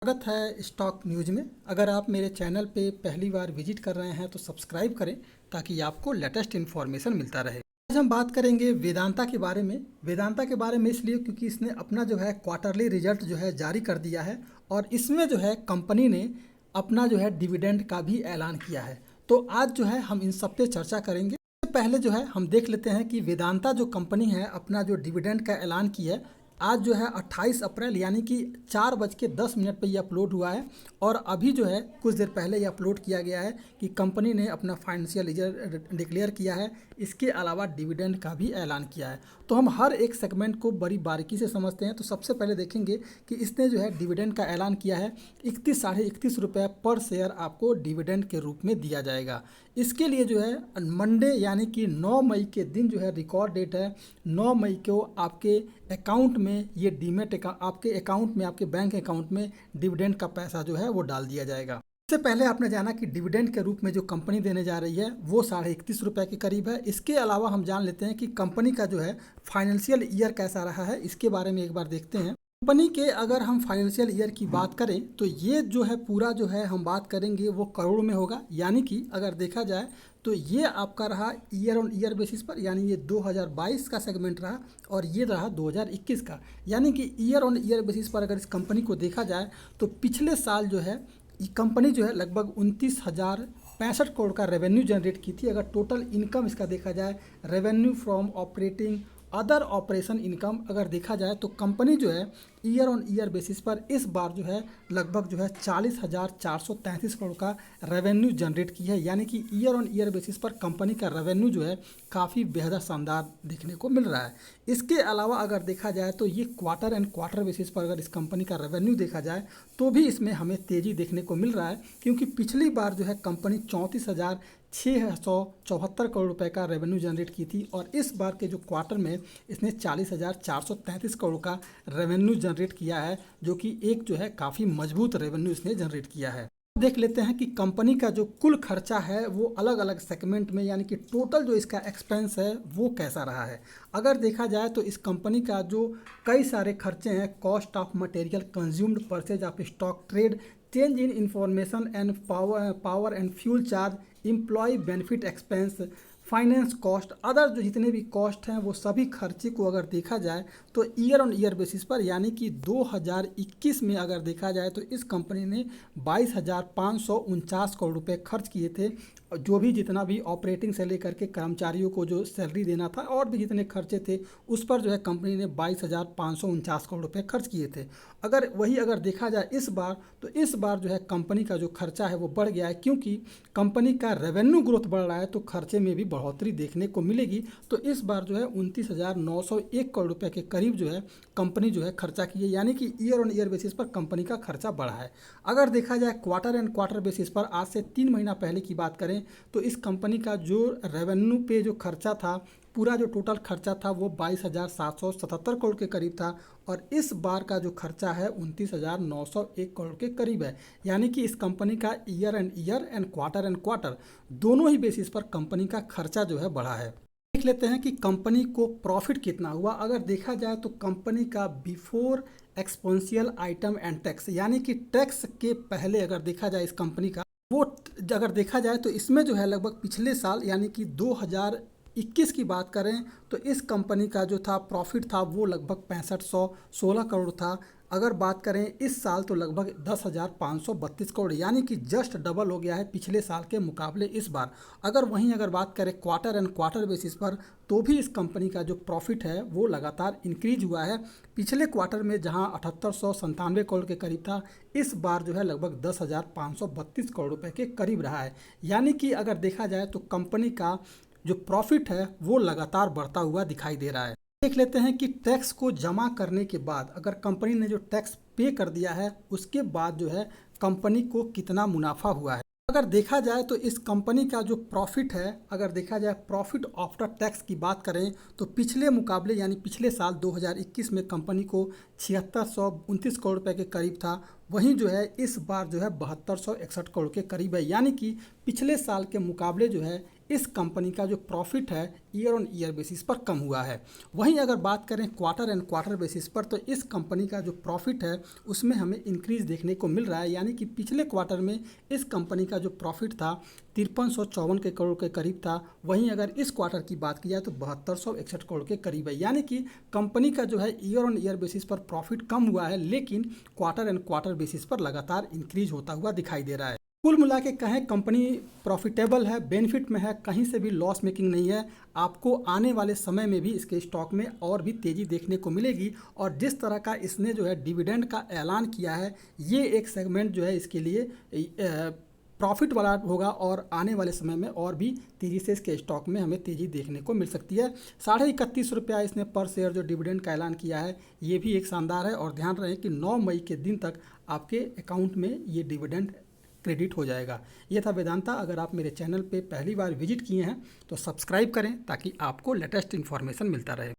स्वागत है stock news में। अगर आप मेरे चैनल पे पहली बार विजिट कर रहे हैं तो सब्सक्राइब करें ताकि आपको लेटेस्ट इन्फॉर्मेशन मिलता रहे। आज हम बात करेंगे वेदांता के बारे में। वेदांता के बारे में इसलिए क्योंकि इसने अपना जो है क्वार्टरली रिजल्ट जो है जारी कर दिया है और इसमें जो है कंपनी ने अपना जो है डिविडेंड का भी ऐलान किया है। तो आज जो है हम इन सब पे चर्चा करेंगे। इससे पहले जो है हम देख लेते हैं कि वेदांता जो कंपनी है अपना जो डिविडेंड का ऐलान की है। आज जो है 28 अप्रैल यानी कि 4:10 पे ये अपलोड हुआ है और अभी जो है कुछ देर पहले ये अपलोड किया गया है कि कंपनी ने अपना फाइनेंशियल रिजल्ट डिक्लेयर किया है। इसके अलावा डिविडेंड का भी ऐलान किया है। तो हम हर एक सेगमेंट को बड़ी बारीकी से समझते हैं। तो सबसे पहले देखेंगे कि इसने जो है डिविडेंड का ऐलान किया है। 31 रुपये पर शेयर आपको डिविडेंड के रूप में दिया जाएगा। इसके लिए जो है मंडे यानी कि 9 मई के दिन जो है रिकॉर्ड डेट है। 9 मई को आपके अकाउंट में ये डीमेट आपके अकाउंट में आपके बैंक अकाउंट में डिविडेंड का पैसा जो है वो डाल दिया जाएगा। इससे पहले आपने जाना कि डिविडेंड के रूप में जो कंपनी देने जा रही है वो 31.5 रुपये के करीब है। इसके अलावा हम जान लेते हैं कि कंपनी का जो है फाइनेंशियल ईयर कैसा रहा है, इसके बारे में एक बार देखते हैं। कंपनी के अगर हम फाइनेंशियल ईयर की बात करें तो ये जो है पूरा जो है हम बात करेंगे वो करोड़ में होगा। यानी कि अगर देखा जाए तो ये आपका रहा ईयर ऑन ईयर बेसिस पर, यानी ये 2022 का सेगमेंट रहा और ये रहा 2021 का। यानी कि ईयर ऑन ईयर बेसिस पर अगर इस कंपनी को देखा जाए तो पिछले साल जो है ये कंपनी जो है लगभग 29,065 करोड़ का रेवेन्यू जनरेट की थी। अगर टोटल इनकम इसका देखा जाए, revenue from operating other operation income अगर देखा जाए तो कंपनी जो है ईयर ऑन ईयर बेसिस पर इस बार जो है लगभग जो है 40,433 करोड़ का रेवेन्यू जनरेट की है। यानी कि ईयर ऑन ईयर बेसिस पर कंपनी का रेवेन्यू जो है काफ़ी बेहद शानदार देखने को मिल रहा है। इसके अलावा अगर देखा जाए तो ये क्वार्टर एंड क्वार्टर बेसिस पर अगर इस कंपनी का रेवेन्यू देखा जाए तो भी इसमें हमें तेज़ी देखने को मिल रहा है, क्योंकि पिछली बार जो है कंपनी 34,674 करोड़ रुपए का रेवेन्यू जनरेट की थी और इस बार के जो क्वार्टर में इसने 40,433 करोड़ का रेवेन्यू जनरेट किया है, जो कि एक जो है काफ़ी मजबूत रेवेन्यू इसने जनरेट किया है। देख लेते हैं कि कंपनी का जो कुल खर्चा है वो अलग अलग सेगमेंट में यानी कि टोटल जो इसका एक्सपेंस है वो कैसा रहा है। अगर देखा जाए तो इस कंपनी का जो कई सारे खर्चे हैं, cost of material consumed, purchase of stock, trade, change in information and power and fuel charge, employ benefit expense, finance cost, other जो जितने भी कॉस्ट हैं वो सभी खर्चे को अगर देखा जाए तो ईयर ऑन ईयर बेसिस पर यानी कि 2021 में अगर देखा जाए तो इस कंपनी ने 22,549 करोड़ रुपए खर्च किए थे। जो भी जितना भी ऑपरेटिंग से लेकर के कर्मचारियों को जो सैलरी देना था और भी जितने खर्चे थे उस पर जो है कंपनी ने 22,549 करोड़ रुपए खर्च किए थे। अगर देखा जाए इस बार तो इस बार जो है कंपनी का जो खर्चा है वो बढ़ गया है, क्योंकि कंपनी का रेवेन्यू ग्रोथ बढ़ रहा है तो खर्चे में भी बढ़ोतरी देखने को मिलेगी। तो इस बार जो है 29,901 करोड़ रुपए के करीब जो है कंपनी जो है खर्चा की है, यानी कि ईयर ऑन ईयर बेसिस पर कंपनी का खर्चा बढ़ा है। अगर देखा जाए क्वार्टर एंड क्वार्टर बेसिस पर आज से 3 महीना पहले की बात करें तो इस कंपनी का जो रेवेन्यू पे जो खर्चा था, पूरा जो टोटल खर्चा था वो 22,777 करोड़ के करीब था और इस बार का जो खर्चा है 29,901 करोड़ के करीब है। यानी कि इस कंपनी का ईयर एंड क्वार्टर दोनों ही बेसिस पर कंपनी का खर्चा जो है बढ़ा है। देख लेते हैं कि कंपनी को प्रॉफिट कितना हुआ। अगर देखा जाए तो कंपनी का बिफोर एक्सपेंशियल आइटम एंड टैक्स यानी कि टैक्स के पहले अगर देखा जाए इस कंपनी का वो अगर देखा जाए तो इसमें जो है लगभग पिछले साल यानी कि 2021 की बात करें तो इस कंपनी का जो था प्रॉफिट था वो लगभग 6516 करोड़ था। अगर बात करें इस साल तो लगभग 10,532 करोड़, यानी कि जस्ट डबल हो गया है पिछले साल के मुकाबले इस बार। अगर बात करें क्वार्टर एंड क्वार्टर बेसिस पर तो भी इस कंपनी का जो प्रॉफिट है वो लगातार इंक्रीज हुआ है। पिछले क्वार्टर में जहां 7,897 करोड़ के करीब था, इस बार जो है लगभग 10,532 करोड़ रुपए के करीब रहा है। यानी कि अगर देखा जाए तो कंपनी का जो प्रॉफिट है वो लगातार बढ़ता हुआ दिखाई दे रहा है। देख लेते हैं कि टैक्स को जमा करने के बाद अगर कंपनी ने जो टैक्स पे कर दिया है उसके बाद जो है कंपनी को कितना मुनाफा हुआ है। अगर देखा जाए तो इस कंपनी का जो प्रॉफिट है, अगर देखा जाए प्रॉफिट आफ्टर टैक्स की बात करें तो पिछले मुकाबले यानी पिछले साल 2021 में कंपनी को 7,629 करोड़ रुपए के करीब था वहीं जो है इस बार जो है 7261 करोड़ के करीब है, यानी कि पिछले साल के मुकाबले जो है इस कंपनी का जो प्रॉफिट है ईयर ऑन ईयर बेसिस पर कम हुआ है। वहीं अगर बात करें क्वार्टर एंड क्वार्टर बेसिस पर, तो इस कंपनी का जो प्रॉफिट है उसमें हमें इंक्रीज देखने को मिल रहा है, यानी कि पिछले क्वार्टर में इस कंपनी का जो प्रॉफिट था 5354 के करोड़ के करीब था। वहीं अगर इस क्वार्टर की बात की जाए तो 7261 करोड़ के करीब है, यानी कि कंपनी का जो है ईयर ऑन ईयर बेसिस पर प्रॉफिट कम हुआ है, लेकिन क्वार्टर एंड क्वार्टर बेसिस पर लगातार इंक्रीज होता हुआ दिखाई दे रहा है। कुल मिला के कहें कंपनी प्रॉफिटेबल है, बेनिफिट में है, कहीं से भी लॉस मेकिंग नहीं है। आपको आने वाले समय में भी इसके स्टॉक में और भी तेज़ी देखने को मिलेगी, और जिस तरह का इसने जो है डिविडेंड का ऐलान किया है, ये एक सेगमेंट जो है इसके लिए प्रॉफिट वाला होगा, और आने वाले समय में और भी तेज़ी से इसके स्टॉक में हमें तेज़ी देखने को मिल सकती है। 31.5 इसने पर शेयर जो डिविडेंड का ऐलान किया है, ये भी एक शानदार है, और ध्यान रहे कि 9 मई के दिन तक आपके अकाउंट में ये डिविडेंड क्रेडिट हो जाएगा। ये था वेदांता। अगर आप मेरे चैनल पे पहली बार विजिट किए हैं तो सब्सक्राइब करें ताकि आपको लेटेस्ट इन्फॉर्मेशन मिलता रहे।